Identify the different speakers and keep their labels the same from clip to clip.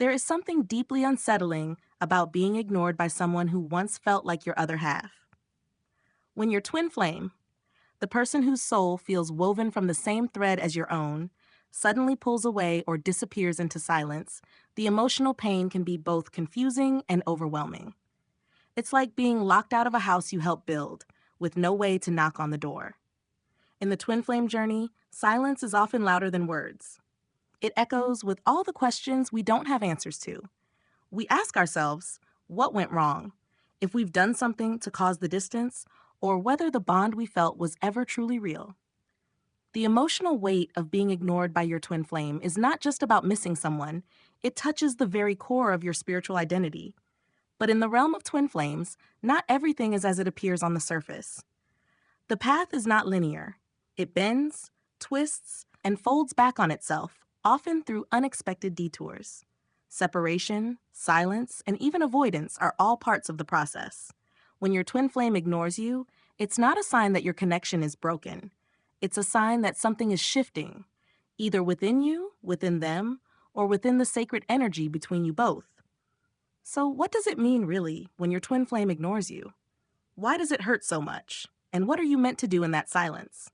Speaker 1: There is something deeply unsettling about being ignored by someone who once felt like your other half. When your twin flame, the person whose soul feels woven from the same thread as your own, suddenly pulls away or disappears into silence, the emotional pain can be both confusing and overwhelming. It's like being locked out of a house you helped build, with no way to knock on the door. In the twin flame journey, silence is often louder than words. It echoes with all the questions we don't have answers to. We ask ourselves what went wrong, if we've done something to cause the distance, or whether the bond we felt was ever truly real. The emotional weight of being ignored by your twin flame is not just about missing someone, it touches the very core of your spiritual identity. But in the realm of twin flames, not everything is as it appears on the surface. The path is not linear. It bends, twists, and folds back on itself, often through unexpected detours. Separation, silence, and even avoidance are all parts of the process. When your twin flame ignores you, it's not a sign that your connection is broken. It's a sign that something is shifting, either within you, within them, or within the sacred energy between you both. So, what does it mean, really, when your twin flame ignores you? Why does it hurt so much? And what are you meant to do in that silence?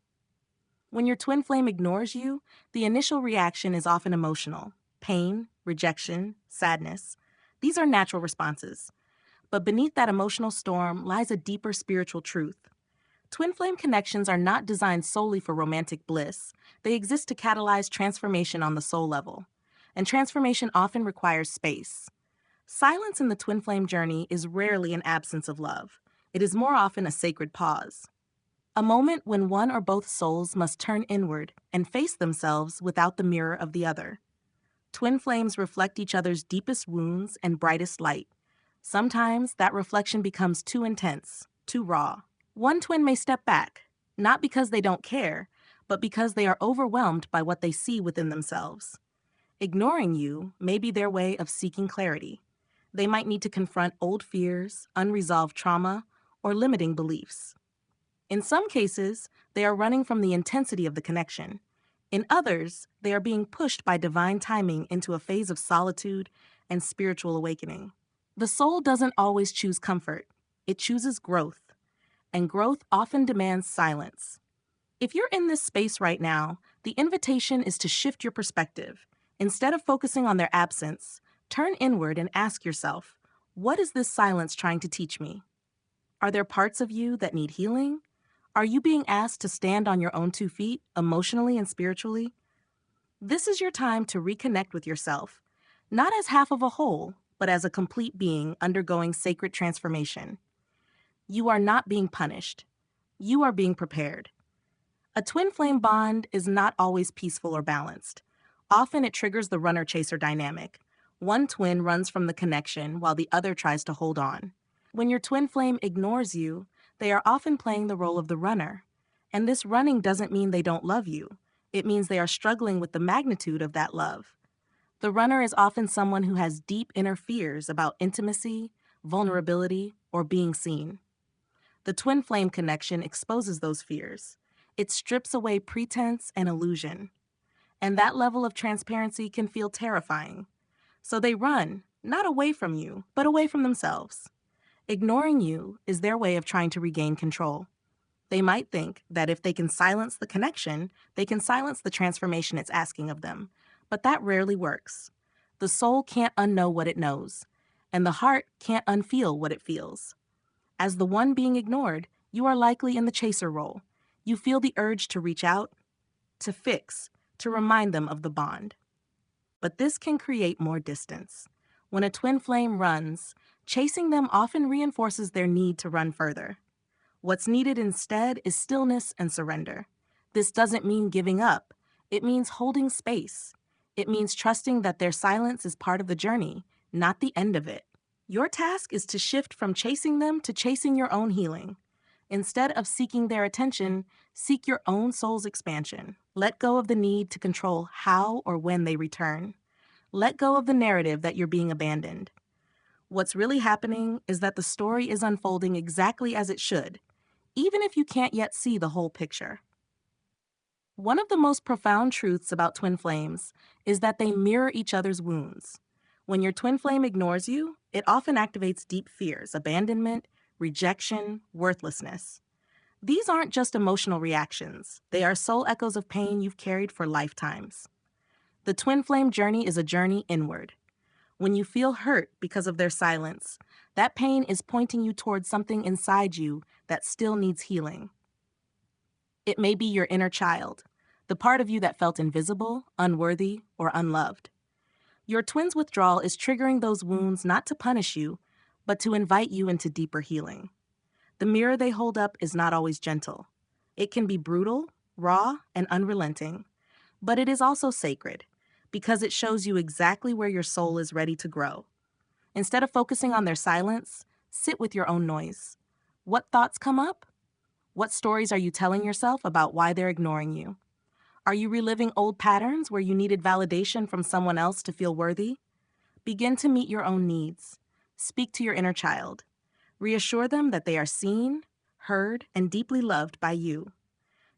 Speaker 1: When your twin flame ignores you, the initial reaction is often emotional: pain, rejection, sadness. These are natural responses. But beneath that emotional storm lies a deeper spiritual truth. Twin flame connections are not designed solely for romantic bliss. They exist to catalyze transformation on the soul level. And transformation often requires space. Silence in the twin flame journey is rarely an absence of love. It is more often a sacred pause. A moment when one or both souls must turn inward and face themselves without the mirror of the other. Twin flames reflect each other's deepest wounds and brightest light. Sometimes that reflection becomes too intense, too raw. One twin may step back, not because they don't care, but because they are overwhelmed by what they see within themselves. Ignoring you may be their way of seeking clarity. They might need to confront old fears, unresolved trauma, or limiting beliefs. In some cases, they are running from the intensity of the connection. In others, they are being pushed by divine timing into a phase of solitude and spiritual awakening. The soul doesn't always choose comfort. It chooses growth. And growth often demands silence. If you're in this space right now, the invitation is to shift your perspective. Instead of focusing on their absence, turn inward and ask yourself, what is this silence trying to teach me? Are there parts of you that need healing? Are you being asked to stand on your own 2 feet, emotionally and spiritually? This is your time to reconnect with yourself, not as half of a whole, but as a complete being undergoing sacred transformation. You are not being punished. You are being prepared. A twin flame bond is not always peaceful or balanced. Often it triggers the runner-chaser dynamic. One twin runs from the connection while the other tries to hold on. When your twin flame ignores you, they are often playing the role of the runner. And this running doesn't mean they don't love you. It means they are struggling with the magnitude of that love. The runner is often someone who has deep inner fears about intimacy, vulnerability, or being seen. The twin flame connection exposes those fears. It strips away pretense and illusion. And that level of transparency can feel terrifying. So they run, not away from you, but away from themselves. Ignoring you is their way of trying to regain control. They might think that if they can silence the connection, they can silence the transformation it's asking of them. But that rarely works. The soul can't unknow what it knows, and the heart can't unfeel what it feels. As the one being ignored, you are likely in the chaser role. You feel the urge to reach out, to fix, to remind them of the bond. But this can create more distance. When a twin flame runs, chasing them often reinforces their need to run further. What's needed instead is stillness and surrender. This doesn't mean giving up. It means holding space. It means trusting that their silence is part of the journey, not the end of it. Your task is to shift from chasing them to chasing your own healing. Instead of seeking their attention, seek your own soul's expansion. Let go of the need to control how or when they return. Let go of the narrative that you're being abandoned. What's really happening is that the story is unfolding exactly as it should, even if you can't yet see the whole picture. One of the most profound truths about twin flames is that they mirror each other's wounds. When your twin flame ignores you, it often activates deep fears, abandonment, rejection, worthlessness. These aren't just emotional reactions, they are soul echoes of pain you've carried for lifetimes. The twin flame journey is a journey inward. When you feel hurt because of their silence, that pain is pointing you towards something inside you that still needs healing. It may be your inner child, the part of you that felt invisible, unworthy, or unloved. Your twin's withdrawal is triggering those wounds not to punish you, but to invite you into deeper healing. The mirror they hold up is not always gentle. It can be brutal, raw, and unrelenting, but it is also sacred because it shows you exactly where your soul is ready to grow. Instead of focusing on their silence, sit with your own noise. What thoughts come up? What stories are you telling yourself about why they're ignoring you? Are you reliving old patterns where you needed validation from someone else to feel worthy? Begin to meet your own needs. Speak to your inner child. Reassure them that they are seen, heard, and deeply loved by you.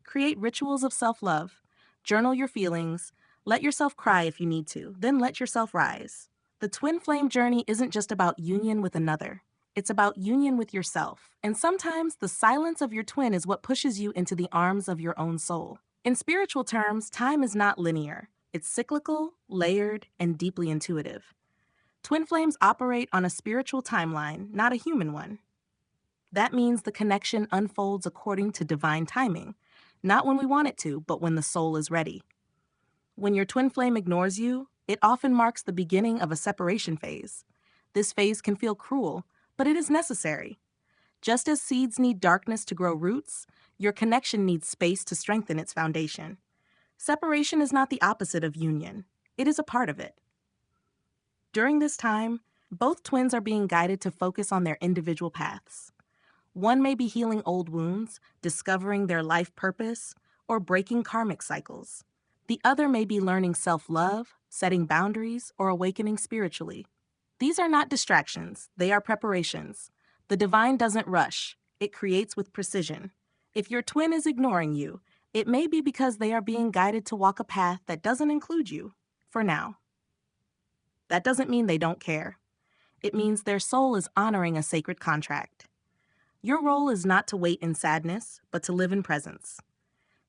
Speaker 1: Create rituals of self-love. Journal your feelings. Let yourself cry if you need to, then let yourself rise. The twin flame journey isn't just about union with another. It's about union with yourself. And sometimes the silence of your twin is what pushes you into the arms of your own soul. In spiritual terms, time is not linear. It's cyclical, layered, and deeply intuitive. Twin flames operate on a spiritual timeline, not a human one. That means the connection unfolds according to divine timing, not when we want it to, but when the soul is ready. When your twin flame ignores you, it often marks the beginning of a separation phase. This phase can feel cruel, but it is necessary. Just as seeds need darkness to grow roots, your connection needs space to strengthen its foundation. Separation is not the opposite of union. It is a part of it. During this time, both twins are being guided to focus on their individual paths. One may be healing old wounds, discovering their life purpose, or breaking karmic cycles. The other may be learning self-love, setting boundaries, or awakening spiritually. These are not distractions, they are preparations. The divine doesn't rush, it creates with precision. If your twin is ignoring you, it may be because they are being guided to walk a path that doesn't include you, for now. That doesn't mean they don't care. It means their soul is honoring a sacred contract. Your role is not to wait in sadness, but to live in presence.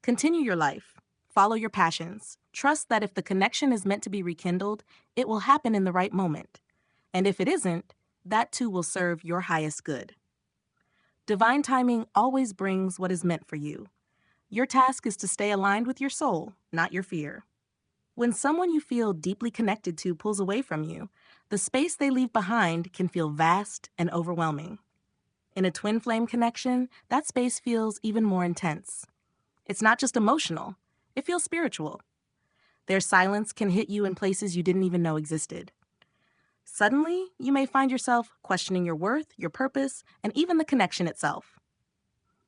Speaker 1: Continue your life. Follow your passions. Trust that if the connection is meant to be rekindled, it will happen in the right moment. And if it isn't, that too will serve your highest good. Divine timing always brings what is meant for you. Your task is to stay aligned with your soul, not your fear. When someone you feel deeply connected to pulls away from you, the space they leave behind can feel vast and overwhelming. In a twin flame connection, that space feels even more intense. It's not just emotional, it feels spiritual. Their silence can hit you in places you didn't even know existed. Suddenly, you may find yourself questioning your worth, your purpose, and even the connection itself.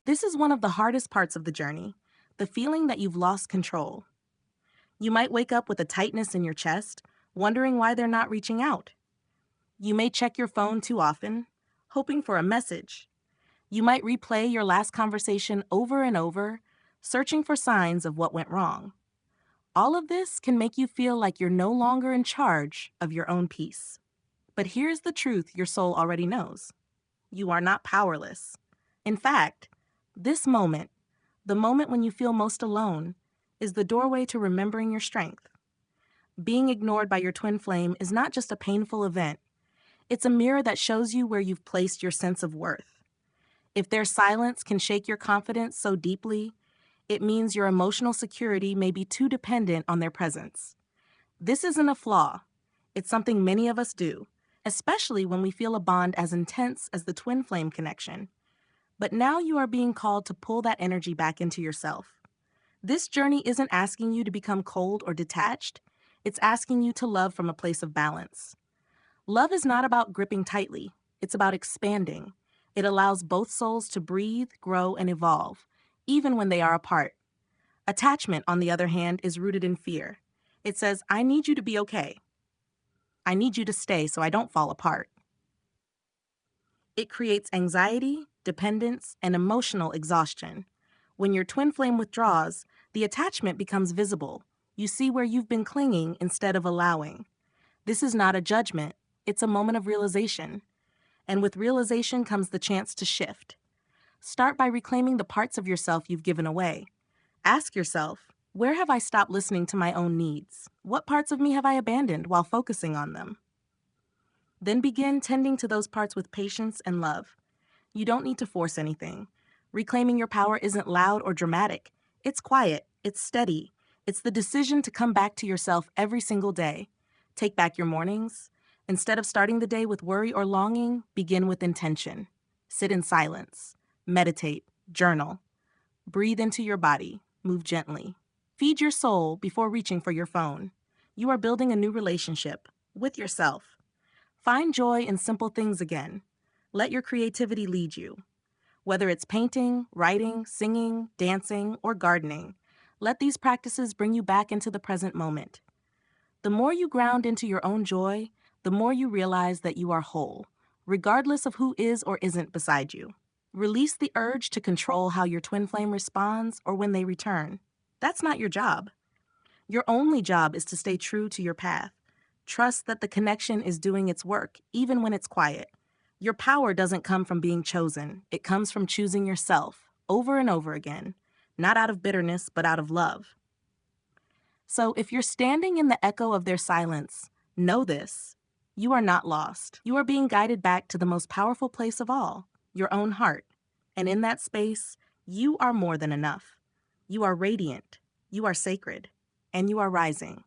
Speaker 1: This is one of the hardest parts of the journey, the feeling that you've lost control. You might wake up with a tightness in your chest, wondering why they're not reaching out. You may check your phone too often, hoping for a message. You might replay your last conversation over and over, searching for signs of what went wrong. All of this can make you feel like you're no longer in charge of your own peace. But here's the truth your soul already knows. You are not powerless. In fact, this moment, the moment when you feel most alone, is the doorway to remembering your strength. Being ignored by your twin flame is not just a painful event. It's a mirror that shows you where you've placed your sense of worth. If their silence can shake your confidence so deeply, it means your emotional security may be too dependent on their presence. This isn't a flaw. It's something many of us do, especially when we feel a bond as intense as the twin flame connection. But now you are being called to pull that energy back into yourself. This journey isn't asking you to become cold or detached. It's asking you to love from a place of balance. Love is not about gripping tightly. It's about expanding. It allows both souls to breathe, grow, and evolve, even when they are apart. Attachment, on the other hand, is rooted in fear. It says, I need you to be okay. I need you to stay so I don't fall apart. It creates anxiety, dependence, and emotional exhaustion. When your twin flame withdraws, the attachment becomes visible. You see where you've been clinging instead of allowing. This is not a judgment, it's a moment of realization. And with realization comes the chance to shift. Start by reclaiming the parts of yourself you've given away. Ask yourself, where have I stopped listening to my own needs? What parts of me have I abandoned while focusing on them? Then begin tending to those parts with patience and love. You don't need to force anything. Reclaiming your power isn't loud or dramatic. It's quiet, it's steady. It's the decision to come back to yourself every single day. Take back your mornings. Instead of starting the day with worry or longing, begin with intention. Sit in silence. Meditate. Journal. Breathe into your body. Move gently. Feed your soul before reaching for your phone. You are building a new relationship with yourself. Find joy in simple things again. Let your creativity lead you. Whether it's painting, writing, singing, dancing, or gardening, let these practices bring you back into the present moment. The more you ground into your own joy, the more you realize that you are whole, regardless of who is or isn't beside you. Release the urge to control how your twin flame responds or when they return. That's not your job. Your only job is to stay true to your path. Trust that the connection is doing its work, even when it's quiet. Your power doesn't come from being chosen. It comes from choosing yourself, over and over again, not out of bitterness, but out of love. So if you're standing in the echo of their silence, know this. You are not lost. You are being guided back to the most powerful place of all, your own heart. And in that space, you are more than enough. You are radiant. You are sacred. And you are rising.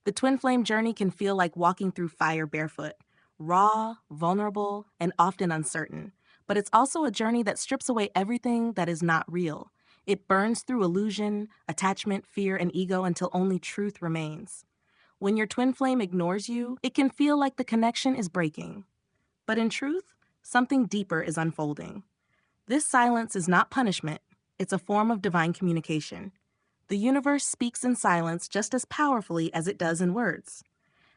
Speaker 1: The twin flame journey can feel like walking through fire barefoot, raw, vulnerable, and often uncertain. But it's also a journey that strips away everything that is not real. It burns through illusion, attachment, fear, and ego until only truth remains. When your twin flame ignores you, it can feel like the connection is breaking. But in truth, something deeper is unfolding. This silence is not punishment. It's a form of divine communication. The universe speaks in silence just as powerfully as it does in words.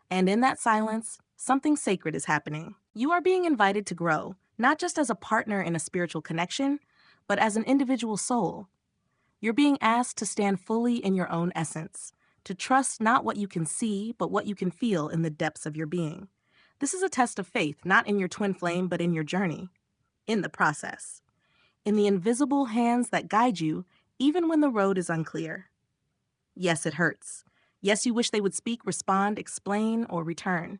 Speaker 1: And in that silence, something sacred is happening. You are being invited to grow, not just as a partner in a spiritual connection, but as an individual soul. You're being asked to stand fully in your own essence, to trust not what you can see, but what you can feel in the depths of your being. This is a test of faith, not in your twin flame, but in your journey, in the process, in the invisible hands that guide you, even when the road is unclear. Yes, it hurts. Yes, you wish they would speak, respond, explain, or return.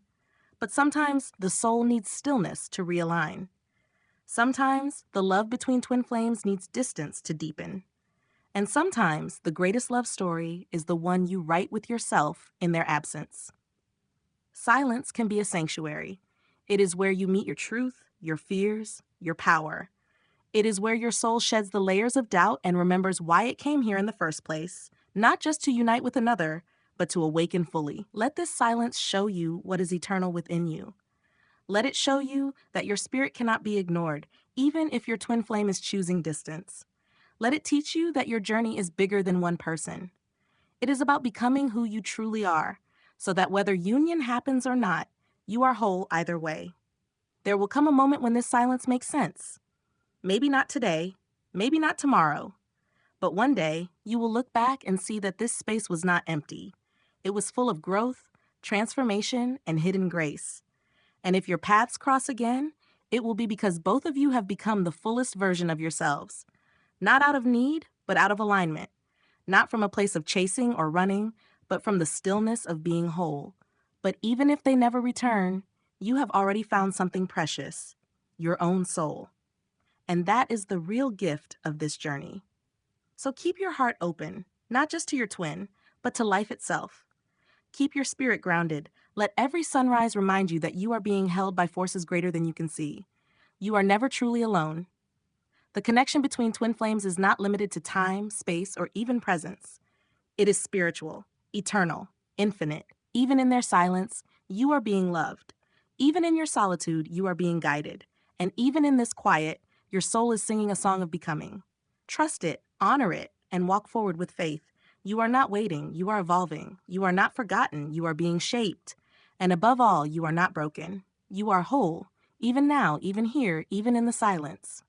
Speaker 1: But sometimes the soul needs stillness to realign. Sometimes the love between twin flames needs distance to deepen. And sometimes the greatest love story is the one you write with yourself in their absence. Silence can be a sanctuary. It is where you meet your truth, your fears, your power. It is where your soul sheds the layers of doubt and remembers why it came here in the first place, not just to unite with another, but to awaken fully. Let this silence show you what is eternal within you. Let it show you that your spirit cannot be ignored, even if your twin flame is choosing distance. Let it teach you that your journey is bigger than one person. It is about becoming who you truly are, so that whether union happens or not, you are whole either way. There will come a moment when this silence makes sense. Maybe not today, maybe not tomorrow, but one day you will look back and see that this space was not empty. It was full of growth, transformation, and hidden grace. And if your paths cross again, it will be because both of you have become the fullest version of yourselves. Not out of need, but out of alignment. Not from a place of chasing or running, but from the stillness of being whole. But even if they never return, you have already found something precious, your own soul. And that is the real gift of this journey. So keep your heart open, not just to your twin, but to life itself. Keep your spirit grounded. Let every sunrise remind you that you are being held by forces greater than you can see. You are never truly alone. The connection between twin flames is not limited to time, space, or even presence. It is spiritual, eternal, infinite. Even in their silence, you are being loved. Even in your solitude, you are being guided. And even in this quiet, your soul is singing a song of becoming. Trust it, honor it, and walk forward with faith. You are not waiting, you are evolving. You are not forgotten, you are being shaped. And above all, you are not broken. You are whole, even now, even here, even in the silence.